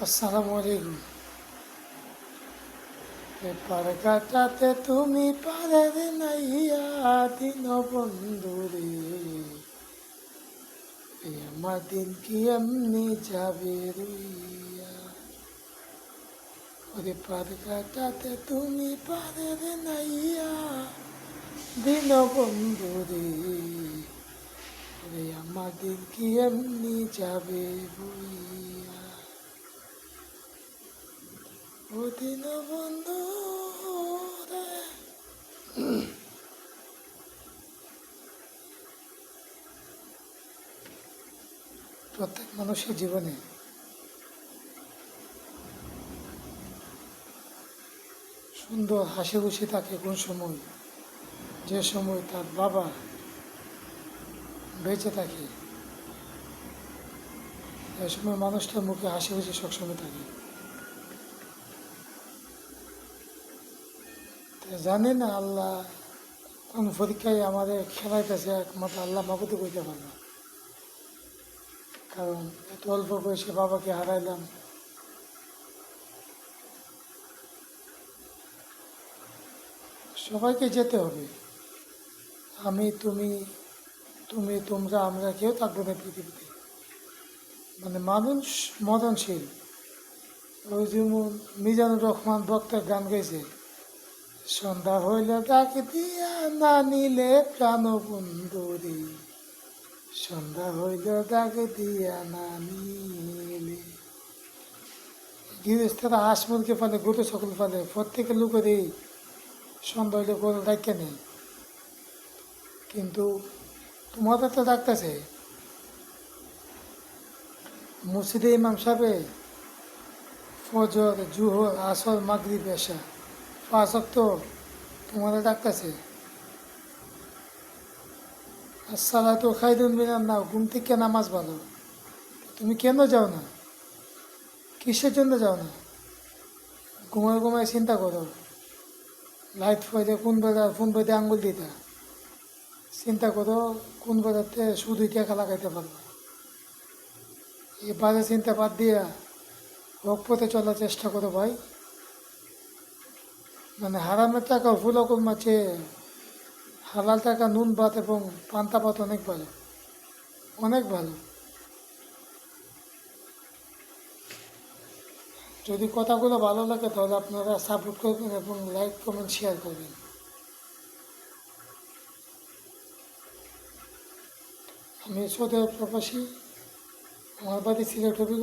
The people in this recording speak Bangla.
আসসালামু আলাইকুম। পেপার কাটাতে তুমি পারের নাইয়া দিন বন্ধু রে, আমার দিন কি এমনি যাবে রইয়া। ওরে পার কাটাতে তুমি পারের নাইয়া দিন বন্ধু রে, আমার দিন কি এমনি যাবে বইয়া। ও দিন বন্ধু রে। প্রত্যেক মানুষের জীবনে সুন্দর হাসি খুশি থাকে কোন সময়, যে সময় তার বাবা বেঁচে থাকে, এ সময় মানুষটার মুখে হাসি খুশি সবসময় থাকে। জানি না আল্লাহ কোন পরীক্ষায় আমাদের খেলাইতেছে, একমাত্র আল্লাহ মাবুদই করতে পারবে। কারণ এত অল্প বয়সে বাবাকে হারাইলাম। সবাইকে যেতে হবে, আমি তুমি তুমি তোমরা আমরা কেউ থাকবো না পৃথিবীতে। মানে মানুষ মরণশীল। ওই যেমন মিজানুর রহমান বক্তার গান গাইছে, সন্ধ্যা হইল ডাক দিয়া না নিলে প্রাণ বন্ধুরে, সন্ধ্যা হইল ডাক দিয়া না নিলে। গৃহস্থরা হাঁস মুরগি ফেলে, গরু সকল ফেলে, প্রত্যেকের লোকেরই সন্ধ্যা হইলে গরু ডাকে নেই। কিন্তু তোমাদের তো ডাকতেছে মসজিদে ইমাম সাহেব ফজর জুহর আসর মাগরিব এশা 5 ওয়াক্ত তোমাদের ডাকতেছে। আসসালাতু খায়রুম মিনান নাওম, ঘুম থেকে নামাজ ভালো। তুমি কেন যাও না? কিসের জন্য যাও না? ঘুমায় ঘুমায় চিন্তা করো, লাইট ফেলে কোন বেদে আঙ্গুল দিতা, চিন্তা করো কোন বেদাতে শুধু টাকা লাগাইতে পারবো। এই বাজে চিন্তা বাদ দিয়া হক পথে চলার চেষ্টা করো ভাই। মানে হারামের টাকা ফুলকম মাছে, হালাল টাকা নুন ভাত এবং পান্তা ভাত অনেক ভালো, অনেক ভালো। যদি কথাগুলো ভালো লাগে তাহলে আপনারা সাপোর্ট করবেন এবং লাইক কমেন্ট শেয়ার করবেন। আমি সৌদি আরব প্রবাসী, আমার বাড়ি সিলেট হবিগঞ্জ।